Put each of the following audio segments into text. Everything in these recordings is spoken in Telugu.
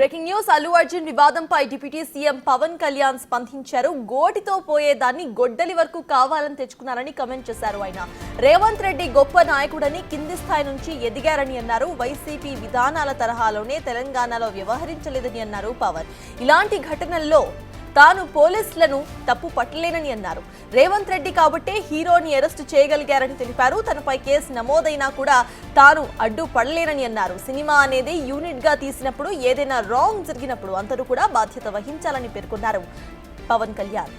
బ్రేకింగ్ న్యూస్ అల్లు అర్జున్ వివాదంపై డిప్యూటీ సీఎం పవన్ కళ్యాణ్ స్పందించారు. గోటితో పోయేదాన్ని గొడ్డలి వరకు కావాలని తెచ్చుకున్నారని కమెంట్ చేశారు. ఆయన రేవంత్ రెడ్డి గొప్ప నాయకుడని, కింది స్థాయి నుంచి ఎదిగారని అన్నారు. వైసీపీ విధానాల తరహాలోనే తెలంగాణలో వ్యవహరించలేదని అన్నారు పవన్. ఇలాంటి ఘటనల్లో తాను పోలీసులను తప్పు పట్టలేనని అన్నారు. రేవంత్ రెడ్డి కాబట్టే హీరోని అరెస్టు చేయగలిగారని తెలిపారు. తనపై కేసు నమోదైనా కూడా తాను అడ్డుపడలేనని అన్నారు. సినిమా అనేది యూనిట్ గా తీసినప్పుడు ఏదైనా రాంగ్ జరిగినప్పుడు అందరూ కూడా బాధ్యత వహించాలని పేర్కొన్నారు Pawan Kalyan.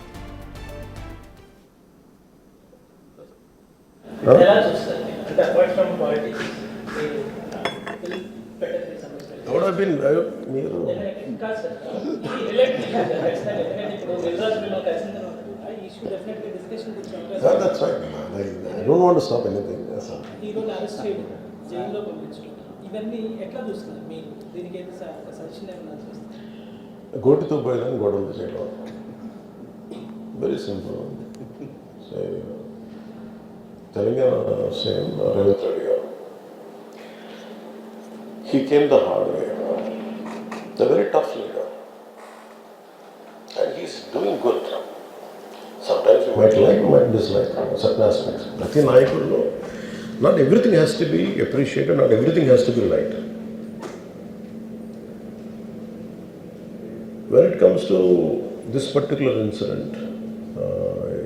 That's right. I don't want to stop anything. గోటితో పోయేదాన్ని గొడవలు చేయడం very simple. Telangana CM Revanth Reddy గారు he came the hard way. A very tough leader. And he's doing good. Sometimes you might like, you might dislike certain aspects. Prati Nayakullo, not everything has to be appreciated, not everything has to be liked. When it comes to this particular incident,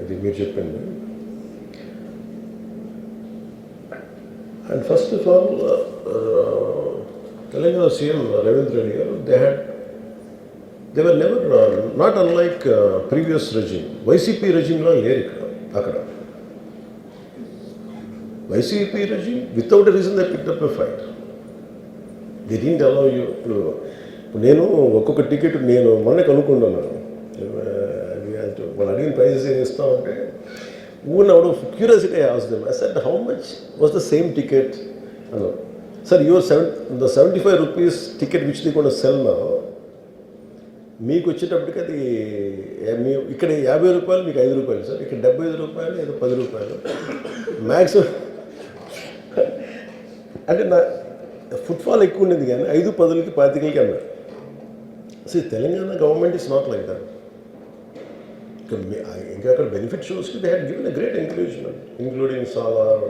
the major pending, and first of all, Telangana CM Ravindra Reddy garu, they were never, not unlike previous regime. YCP regime lo leru akkada. YCP regime, without a reason they picked up a fight. They didn't allow you to. నేను ఒక్కొక్క టికెట్ నేను మొన్న కనుక్కున్నాను. వాళ్ళు అడిగిన ప్రైజెస్ ఏం ఇస్తామంటే ఊన్ out of curiosity I asked them. I said how much was the same ticket అన్నారు. Sir the 75 rupees ticket which they going to sell now, మీకు వచ్చేటప్పటికి అది ఇక్కడ 50 రూపాయలు, మీకు 5 రూపాయలు సార్, ఇక్కడ 75 రూపాయలు, ఏదో 10 రూపాయలు మ్యాక్సిమం. అంటే నా ఫుట్ఫాల్ ఎక్కువ ఉండేది కానీ 5, 10కి 25కి అన్నారు. So Telangana government is not like that. ఇంకా అక్కడ బెనిఫిట్ షోస్కి they had given a great encouragement, including Salaar,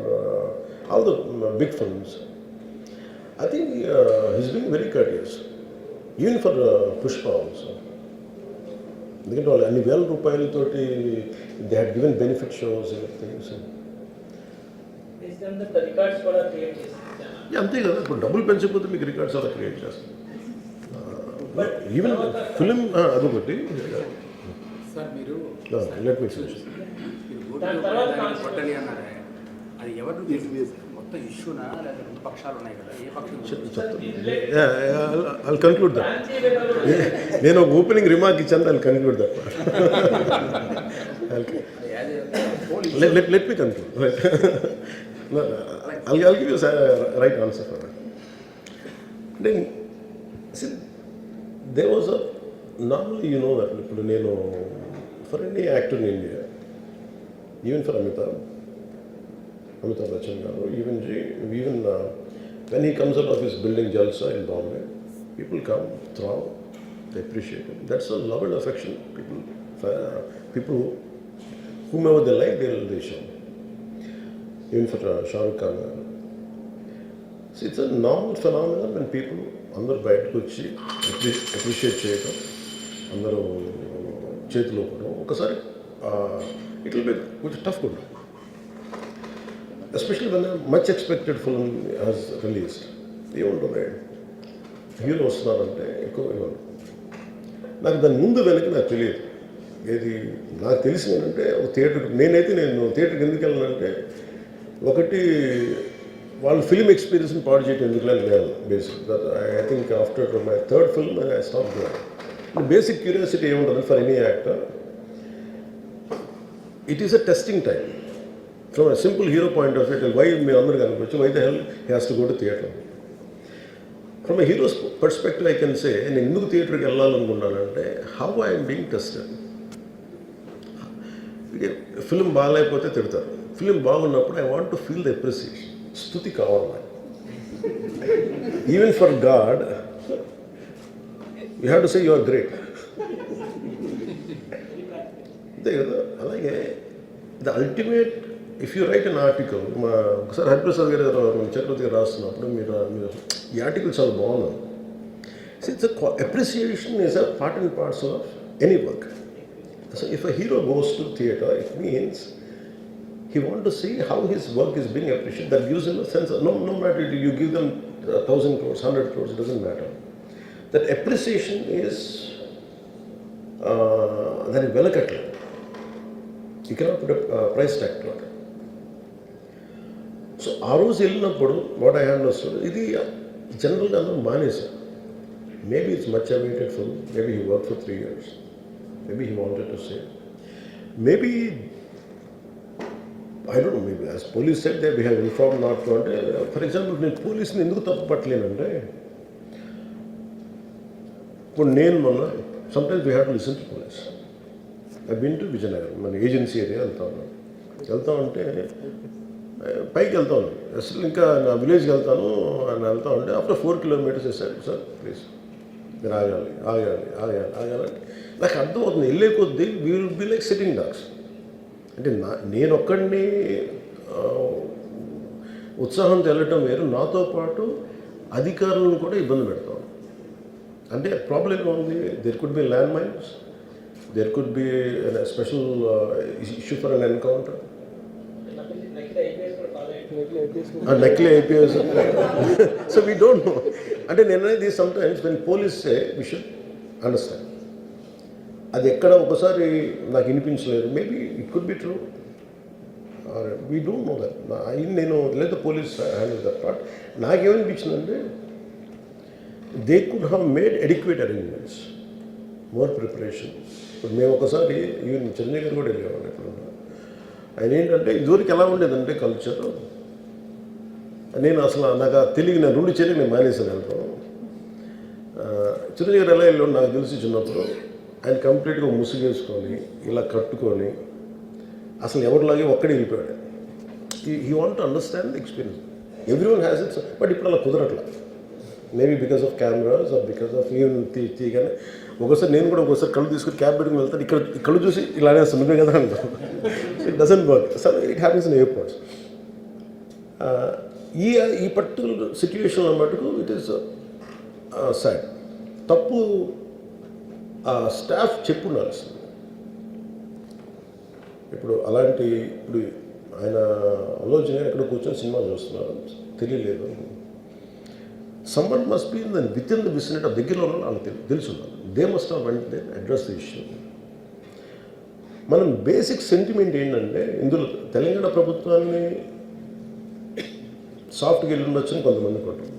all the big films. I think he's being very courteous, even for Pushpa also. ఎందుకంటే వాళ్ళు అన్ని వేల రూపాయలతోటి they had given benefit shows things. అంతే కదా, ఇప్పుడు డబ్బులు పెంచకపోతే మీకు రికార్డ్స్ అలా క్రియేట్ చేస్తాం. ఈవెన్ ఫిలిం అదొకటి. Let me finish. అది ఎవరు మొత్తం ఇష్యూనా లేదా రెండు పక్షాలు ఉన్నాయి కదా, ఏ పక్షం? I'll conclude that. నేను ఒక ఓపెనింగ్ రిమార్క్ ఇచ్చాను, I'll conclude that. Let me conclude. Right. No, I'll give you a right answer for that. Then, see, there was a, normally you know that నేను for any actor in India, even for Amitabh Bachchan garu, even when he comes out of his building Jalsa in Bombay, people come, throw, they appreciate him. That's a love and affection. People whomever they like, they show. Even for Shah Rukh Khan garu. See, it's a normal phenomenon when people అందరూ బయటకు వచ్చి అప్రిషియేట్ చేయడం, అందరూ చేతిలో కూడా ఒకసారి ఇట్ విల్ బి కొంచెం టఫ్ కూడా. Especially when a much expected film has released. ఏముంటుంది, హీరో వస్తున్నారంటే ఎక్కువ ఇవ్వను. నాకు దాని ముందు వెనక్కి నాకు తెలియదు. ఏది నాకు తెలిసింది ఏంటంటే, ఒక థియేటర్కి నేను థియేటర్కి ఎందుకు వెళ్ళానంటే, ఒకటి వాళ్ళు ఫిల్మ్ ఎక్స్పీరియన్స్ని పాడు చేయడం ఎందుకు లేదు basic. I think after my third film I stop doing. Basic curiosity ఏముంటుంది for any actor, it is a testing time. From a simple hero point of view, why me అందరూ కనిపించు, why the hell he has to go to theatre? From a hero's perspective, I can say, నేను ఎందుకు థియేటర్కి వెళ్ళాలనుకున్నానంటే, how I am being tested. Film బాగాలేకపోతే తిడతారు, ఫిల్మ్ బాగున్నప్పుడు I want to feel the appreciation. స్తుతి కావాలి. Even for God, you have to say you are great. అంతే కదా. అలాగే the ultimate if you write an article, ఒకసారి హరిప్రసాద్ గారు చక్రవర్తి గారు రాస్తున్నప్పుడు మీరు ఈ ఆర్టికల్ చాలా బాగుంది. It's appreciation is a part and parts of any work. So if a hero goes to theatre, it means he want to see how his work is being appreciated. That gives him a sense of, no matter you give them 1,000 crores, 100 crores, it doesn't matter. That appreciation is very velakatla. You cannot put a price tag to it. So ఆ రోజు వెళ్ళినప్పుడు what I understood, ఇది జనరల్గా అందరూ మానేశారు. Maybe it's much awaited film. Maybe he worked for 3 years. Maybe he wanted to say. Maybe I don't know, maybe as police said that we have informed not to. అంటే ఫర్ ఎగ్జాంపుల్ నేను పోలీస్ని ఎందుకు తప్పు పట్టలేనంటే, ఇప్పుడు నేను మొన్న sometimes we have to listen to police. I been to Vizianagaram, మన ఏజెన్సీ ఏరియా వెళ్తా ఉంటే పైకి వెళ్తా ఉన్నాను. అసలు ఇంకా నా విలేజ్కి వెళ్తాను అని వెళ్తా ఉంటే ఆఫ్టర్ 4 kilometers వేసాడు. సార్ ప్లీజ్ మీరు ఆగాలి. నాకు అర్థమవుతుంది, వెళ్ళే కొద్దీ we will be like sitting dogs. అంటే నేను ఒక్కడిని ఉత్సాహంతో వెళ్ళటం వేరు, నాతో పాటు అధికారులను కూడా ఇబ్బంది పెడతాం. అంటే ప్రాబ్లం ఉంది, there could be land mines, there could be special issue for an encounter. నకిలీ IPS. So we don't know. అంటే నేను అనేది sometimes when police say we should understand. అది ఎక్కడ ఒకసారి నాకు వినిపించలేదు. Maybe it could be true, we don't know that. నేను లేదా పోలీస్ హ్యాండిల్ దట్ పార్ట్. నాకేమనిపించిందంటే they could have made adequate arrangements, more preparation. ఇప్పుడు మేము ఒకసారి ఈవెన్ చెన్నై గారు కూడా వెళ్ళేవాడు. ఇప్పుడు ఆయన ఏంటంటే ఇదివరకు ఎలా ఉండేదంటే కల్చర్, నేను అసలు నాకు తెలియదు, నేను రూఢి చేయడానికి నేను మానేసాను వెళ్తాను. చిరంజీవి గారు ఎలా వెళ్ళాడు నాకు తెలిసి చిన్నప్పుడు, ఆయన కంప్లీట్గా ముసుగేసుకొని ఇలా కట్టుకొని అసలు ఎవరిలాగే ఒక్కడే వెళ్ళిపోయాడు. He want to understand the experience. Everyone has it's. But ఇప్పుడు అలా కుదరట్లా. Maybe because of cameras or because of even తీయగానే ఒకసారి నేను కూడా ఒకసారి కళ్ళు తీసుకుని క్యాబ్ పెట్టుకుని వెళ్తాను. ఇక్కడ కళ్ళు చూసి ఇలా అనేస్తాను, నువ్వే కదా అంటాను. It doesn't work. So it happens in airports. ఈ పర్టికులర్ సిచ్యువేషన్లో మటుకు ఇట్ ఈస్ సాడ్. తప్పు స్టాఫ్ చెప్పుండాల్సింది. ఇప్పుడు అలాంటి ఇప్పుడు ఆయన ఆలోచన ఎక్కడ కూర్చొని సినిమా చూస్తున్నారు తెలియలేదు. Someone must be in with in the vicinity of దగ్గరలో ఉన్న వాళ్ళకి తెలిసి ఉన్నారు. They must have went they address the issue. మనం బేసిక్ సెంటిమెంట్ ఏంటంటే ఇందులో తెలంగాణ ప్రభుత్వాన్ని సాఫ్ట్గా వెళ్ళి ఉండొచ్చని కొంతమంది కొంటాం.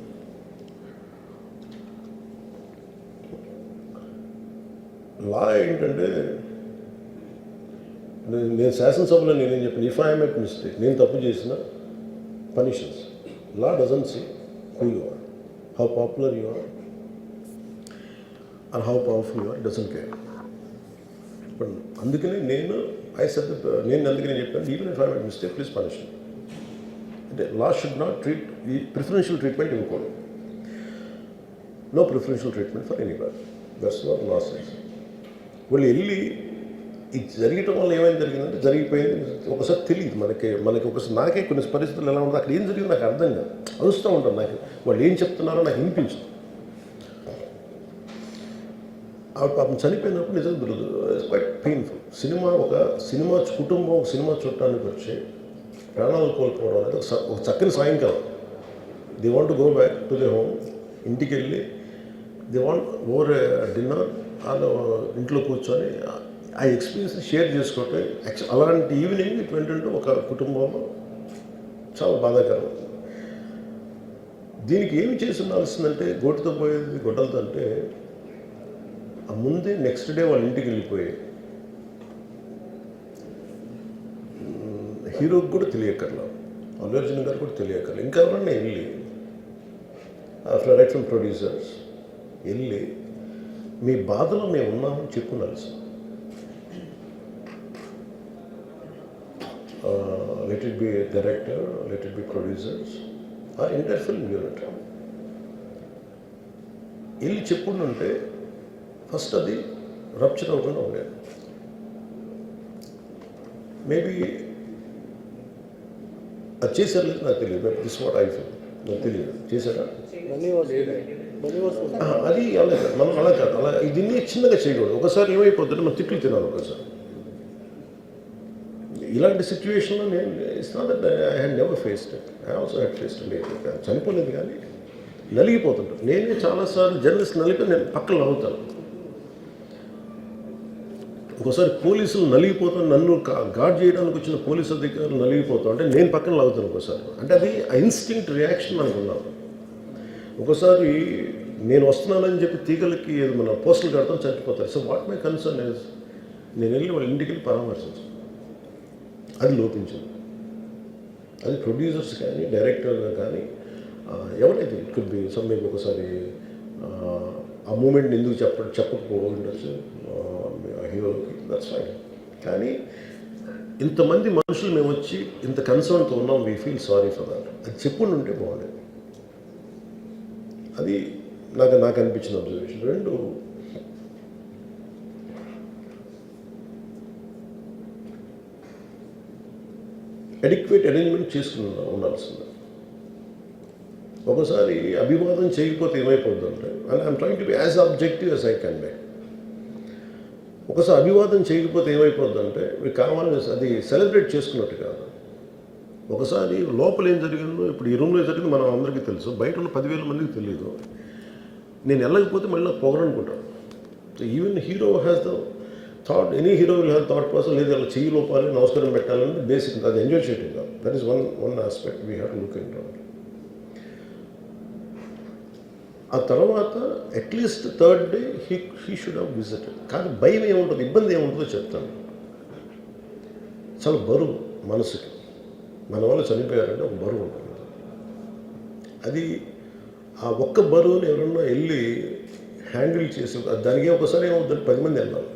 లా ఏంటంటే నేను శాసనసభలో నేనేం చెప్పాను, ఇఫ్ ఐ మేక్ మిస్టేక్, నేను తప్పు చేసిన punishments. Law doesn't see who you are, how popular you are and how powerful you are, doesn't care. But అందుకని నేను అందుకనే చెప్పాను, even if I make mistake please punish me. అంటే లా షుడ్ నాట్ ట్రీట్ ఈ ప్రిఫరెన్షియల్ ట్రీట్మెంట్ ఇవ్వకూడదు. No preferential treatment for anybody. That's what law says. వాళ్ళు వెళ్ళి ఇది జరగటం వల్ల ఏమైనా జరిగిందంటే జరిగిపోయింది. ఒకసారి తెలియదు మనకి ఒకసారి నాకే కొన్ని పరిస్థితులు ఎలా ఉంటుంది, అక్కడ ఏం జరిగింది నాకు అర్థం కాదు, అరుస్తూ ఉంటాను. నాకు వాళ్ళు ఏం చెప్తున్నారో నాకు వినిపించదు. పాపం చనిపోయినప్పుడు నిజంగా క్వైట్ పెయిన్ఫుల్. సినిమా కుటుంబం ఒక సినిమా చూడటానికి వచ్చి ప్రాణాలు కోల్పోవడం అనేది ఒక చక్కని సాయంకాలం. They want to go back to the home. ఇంటికి వెళ్ళి దే వాంట్ ఓవర్ డిన్నర్ వాళ్ళు ఇంట్లో కూర్చొని ఆ ఎక్స్పీరియన్స్ షేర్ చేసుకోవటం. అలాంటి ఈవినింగ్ ఇట్ వెంట ఒక కుటుంబంలో చాలా బాధాకరం. దీనికి ఏమి చేసి ఉండాల్సిందంటే గోటితో పోయేది గొడ్డలతో అంటే ఆ ముందే నెక్స్ట్ డే వాళ్ళ ఇంటికి వెళ్ళిపోయి హీరోకి కూడా తెలియకర్లా, అల్లు అర్జున్ గారు కూడా తెలియకర్లా, ఇంకా ఎవరన్నా వెళ్ళి రైట్ ఫ్రమ్ ప్రొడ్యూసర్స్ వెళ్ళి మీ బాధలో మేము ఉన్నామని చెప్పుండాల్సి. Let it be director, let it be producers or entire film unit వెళ్ళి చెప్పుంటే ఫస్ట్ అది రప్చర్ అవ్వకుండా ఉండేది. మేబీ అది చేశారు లేదు నాకు తెలియదు. This what I feel. నాకు తెలియదు చేశారా అది అలా కాదు. మనం అలా కాదు, అలా దీన్ని చిన్నగా చేయకూడదు. ఒకసారి ఏమైపోతుందంటే మనం తిట్లు తినాలి ఒకసారి. ఇలాంటి సిచ్యువేషన్లో నేను it's not that I had never faced it. I also had faced it. చనిపోలేదు కానీ నలిగిపోతుంటాను. నేనే చాలాసార్లు జర్నలిస్ట్ నలిపి నేను పక్కన నవ్వుతాను. ఒకసారి పోలీసులు నలిగిపోతాను, నన్ను గార్డ్ చేయడానికి వచ్చిన పోలీసు అధికారులు నలిగిపోతాం అంటే నేను పక్కన లాగుతాను ఒకసారి. అంటే అది ఇన్స్టింక్ట్ రియాక్షన్ మనకు ఉన్నాం. ఒకసారి నేను వస్తున్నానని చెప్పి తీగలకి మన పోస్టులు కడతాం, చచ్చిపోతారు. So what my concern is నేను వెళ్ళి వాళ్ళ ఇంటికి వెళ్ళి పరామర్శించాను. అది లోపించింది. అది ప్రొడ్యూసర్స్ కానీ డైరెక్టర్గా కానీ ఎవరైతే it could be some maybe ఒకసారి ఆ మూమెంట్ని ఎందుకు చెప్పకపోవచ్చు హీరోకి, దట్స్ ఫైన్. కానీ ఇంతమంది మనుషులు మేము వచ్చి ఇంత కన్సర్న్తో ఉన్నాం, we feel sorry for that. అది చెప్పుండి ఉంటే బాగుండేది. అది నాకు అనిపించిన అబ్జర్వేషన్. రెండు, అడిక్వేట్ అరేంజ్మెంట్ చేసుకుని ఉండాల్సింది. ఒకసారి అభివాదం చేయకపోతే ఏమైపోతుందంటే, and I'm trying to be as objective as I can be. ఒకసారి అభివాదం చేయకపోతే ఏమైపోతుందంటే మీకు కావాలని అది సెలబ్రేట్ చేసుకున్నట్టు కాదు. ఒకసారి లోపల ఏం జరిగిందో, ఇప్పుడు ఈ రూమ్లో జరిగింది మనం అందరికీ తెలుసు, బయట ఉన్న 10,000 మందికి తెలియదు. నేను వెళ్ళకపోతే మళ్ళీ పొగరనుకుంటాను. So even hero has the thought, any hero will have thought process. లేదు అలా చెయ్యి లోపాలి, నమస్కారం పెట్టాలని బేసిక్. అది ఎంజాయ్ చేయటం కాదు. That is one aspect we have to look in to. ఆ తర్వాత at least third day he should have visited. కానీ భయం ఏముంటుంది, ఇబ్బంది ఏముంటుందో చెప్తాను. చాలా బరువు మనసుకి. మన వాళ్ళు చనిపోయారంటే ఒక బరువు ఉంటుంది. అది ఆ ఒక్క బరువుని ఎవరన్నా వెళ్ళి హ్యాండిల్ చేసి, దానికి ఒకసారి ఏమవుతుంది, 10 మంది వెళ్ళాలి.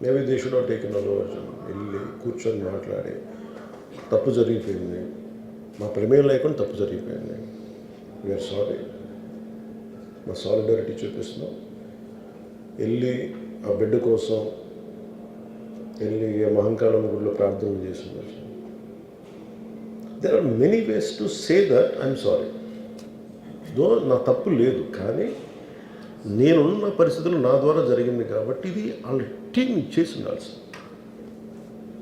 Maybe they should have taken a low version. వెళ్ళి కూర్చొని మాట్లాడి, తప్పు జరిగిపోయింది, మా ప్రమేయం లేకుండా తప్పు జరిగిపోయింది, వీఆర్ సారీ, మా సాలిడారిటీ చూపిస్తున్నాం. వెళ్ళి ఆ బిడ్డ కోసం వెళ్ళి మహంకాళమ్మ గుడిలో ప్రార్థనలు చేస్తున్నారు. There are many ways to say that I'm sorry. Though నా తప్పు లేదు, కానీ నేనున్న పరిస్థితులు నా ద్వారా జరిగింది కాబట్టి ఇది వాళ్ళ టీం చేసి ఉండాల్సింది.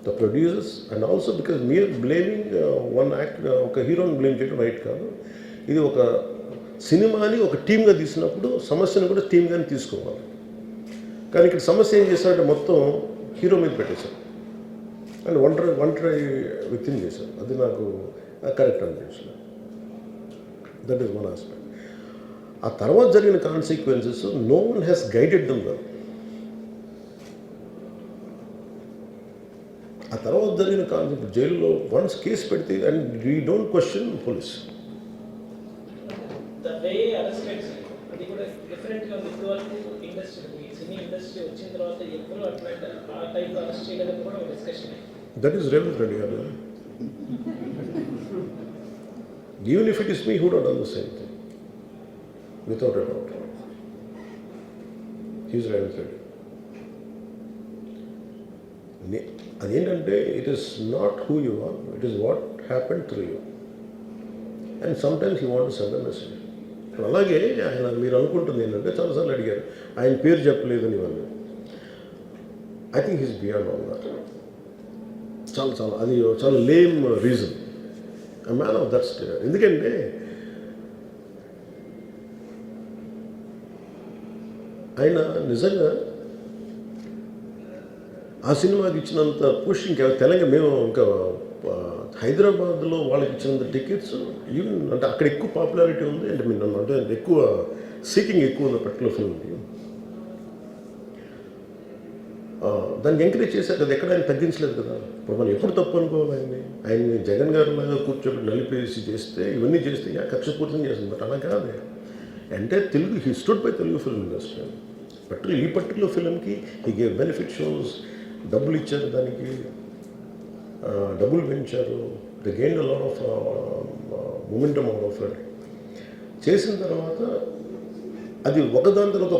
The producers and also because మీరు బ్లేమింగ్ వన్ యాక్ట్, ఒక హీరోని బ్లేమ్ చేయడం రైట్ కాదు. ఇది ఒక సినిమాని ఒక టీమ్గా తీసినప్పుడు సమస్యను కూడా టీమ్గానే తీసుకోవాలి. కానీ ఇక్కడ సమస్య ఏం చేశారంటే మొత్తం హీరో మీద పెట్టేశారు అండ్ ఒంటరి వ్యక్తిని చేశారు. అది నాకు కరెక్ట్ అనిపించలేదు. That is one aspect. ఆ తర్వాత జరిగిన consequences no one has guided them well. ఆ తర్వాత జరిగిన కాన్సెప్ట్ జైల్లో వన్స్ కేసు పెడితే and we don't question police. అది కూడా డిఫరెంట్గా ఉంది. ఇప్పుడు వరకు ఇండస్ట్రీ, సినీ ఇండస్ట్రీ వచ్చిన తర్వాత ఎప్పుడు అట్లా ఆ టైప్ అరెస్ట్ చేయడం కూడా ఒక discussion. That is Revanth Reddy garu. Even if it is me who would done the same thing without a doubt. He's Revanth Reddy. అదేంటంటే it is not who you are, it is what happened through you. And sometimes you want to send a message. అలాగే ఆయన మీరు అనుకుంటుంది ఏంటంటే, చాలాసార్లు అడిగారు ఆయన పేరు చెప్పలేదని ఇవన్నీ. I think he's beyond all that. చాలా అది చాలా lame reason. a man of that state. ఎందుకంటే ఆయన నిజంగా ఆ సినిమాకి ఇచ్చినంత పుష్ ఇంకా తెలంగాణ మేము ఇంకా హైదరాబాద్లో వాళ్ళకి ఇచ్చినంత టికెట్స్ ఈవెన్ అంటే అక్కడ ఎక్కువ పాపులారిటీ ఉంది. అంటే మీరు నన్ను అంటే ఎక్కువ సీకింగ్ ఎక్కువ ఉంది పర్టికులర్ ఫిల్మ్కి. దాన్ని ఎంకరేజ్ చేశారు కదా, ఎక్కడ ఆయన తగ్గించలేదు కదా. ఇప్పుడు మనం ఎప్పుడు తప్పు అనుకోవాలి ఆయన్ని జగన్ గారు లాగా కూర్చోబెట్టి నలిపేసి చేస్తే ఇవన్నీ చేస్తే కక్షపూర్తం చేస్తుంది. బట్ అలా కాదు. అంటే Telugu he stood by Telugu film industry. ఈ పర్టికులర్ ఫిల్మ్కి హీ గేవ్ బెనిఫిట్ షోస్, డబ్బులు ఇచ్చారు, దానికి డబ్బులు పెంచారు. The gain a lot of momentum out of it. చేసిన తర్వాత అది ఒకదాని తర్వాత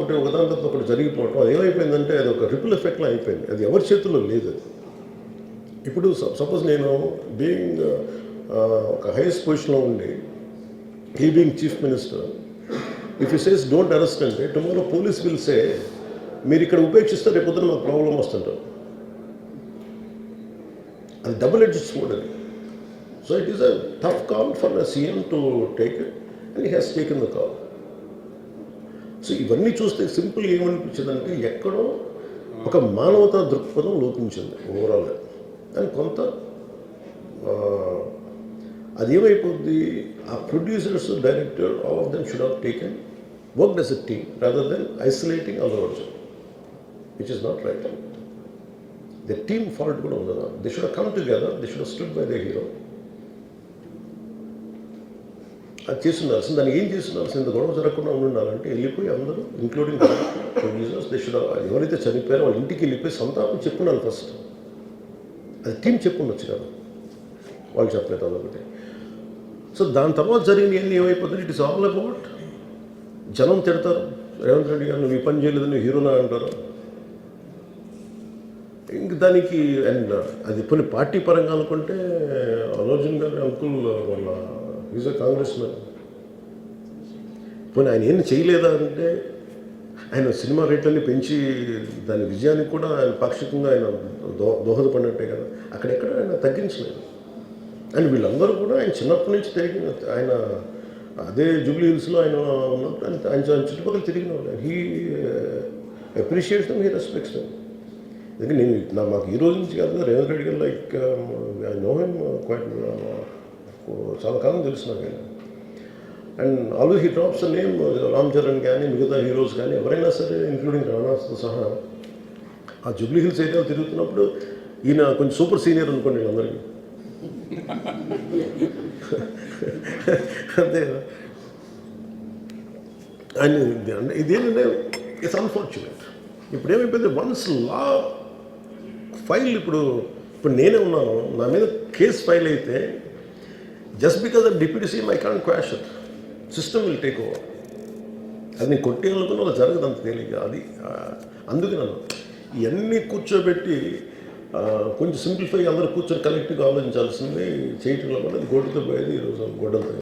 ఒకటి జరిగిపోవటం, అది ఏమైపోయిందంటే అది ఒక రిపుల్ ఎఫెక్ట్లో అయిపోయింది. అది ఎవరి చేతుల్లో లేదు అది. ఇప్పుడు సపోజ్ నేను బీయింగ్ ఒక హైయెస్ట్ పొజిషన్లో ఉండి, he being chief minister, if you says don't arrest అంటే టుమారో పోలీస్ విల్ సే మీరు ఇక్కడ ఉపేక్షిస్తే రేపు పొద్దున మాకు ప్రాబ్లం వస్తుంటారు. అది డబుల్ ఎడ్జ్డ్ స్వోర్డ్ అది. So it is a tough call for the CM to take it and he has taken the call. So ఇవన్నీ చూస్తే సింపుల్ ఏమనిపించిందంటే ఎక్కడో ఒక మానవతా దృక్పథం లోపించింది ఓవరాల్గా. అని కొంత అదేమైపోద్ది, ఆ producers, director, all of them should have taken work as a team rather than isolating Allu Arjun, which is not right. The team fault కూడా ఉండదు. They should have come together, they should have stood by the hero. అది చేస్తుండాల్సింది. దాన్ని ఏం చేస్తుండాల్సింది, గొడవ జరగకుండా ఉండాలంటే వెళ్ళిపోయి అందరూ ఇంక్లూడింగ్ ప్రొడ్యూసర్స్, దే షుడ్ ఎవరైతే చనిపోయారో వాళ్ళ ఇంటికి వెళ్ళిపోయి సంతాపం చెప్పుండాలి ఫస్ట్. అది టీం చెప్పుండొచ్చు కదా, వాళ్ళు చెప్పలేదు అదొకటి. సో దాని తర్వాత జరిగినవన్నీ ఏమైపోతుంది, ఇట్ ఇస్ ఆల్ అబౌట్ జనం తిడతారు, రేవంత్ రెడ్డి గారు నువ్వు ఈ పని చేయలేదు, నువ్వు హీరోనా అంటారు. ఇంక దానికి అండ్ అది కొన్ని పార్టీ పరంగా అనుకుంటే అల్లు అర్జున్ గారి అంకుల్ వాళ్ళ ఈజ్ అ కాంగ్రెస్ మ్యాన్. పోనీ ఆయన ఏం చేయలేదా అంటే ఆయన సినిమా రేట్లన్నీ పెంచి దాని విజయానికి కూడా ఆయన పాక్షికంగా ఆయన దోహదపడినట్టే కదా. అక్కడెక్కడ ఆయన తగ్గించలేదు. అండ్ వీళ్ళందరూ కూడా ఆయన చిన్నప్పటి నుంచి తిరిగిన, ఆయన అదే జూబ్లీ హిల్స్లో ఆయన ఉన్నప్పుడు ఆయన చుట్టుపక్కల తిరిగిన వాళ్ళు. He appreciates them, he respects them. ఎందుకంటే మాకు ఈ రోజు నుంచి కాదు, Revanth Reddy garu like I know him quite, చాలా కాలం తెలుసు నాకు ఆయన. And always he drops name Ram Charan కానీ మిగతా హీరోస్ కానీ ఎవరైనా సరే ఇంక్లూడింగ్ రాణాతో సహా ఆ జూబ్లీ హిల్స్ ఏరియాలో తిరుగుతున్నప్పుడు ఈయన కొంచెం సూపర్ సీనియర్ అనుకోండి వీళ్ళందరికీ. అంతే కదా. అండ్ ఇదేంటంటే ఇట్స్ అన్ఫార్చునేట్. ఇప్పుడు ఏమైపోయింది, వన్స్ లా ఫైల్ ఇప్పుడు నేనే ఉన్నాను, నా మీద కేసు ఫైల్ అయితే just because of deputy CM I can't quash it, system will take over. అది నేను కొట్టేయాలనుకున్న అలా జరగదు అంత తేలిక. అది అందుకే నన్ను ఇవన్నీ కూర్చోబెట్టి కొంచెం సింప్లిఫై అందరూ కూర్చొని కలెక్టివ్గా ఆలోచించాల్సింది చేయటంలో కూడా అది గొడ్డుతో పోయేది ఈరోజు గొడ్డలతో.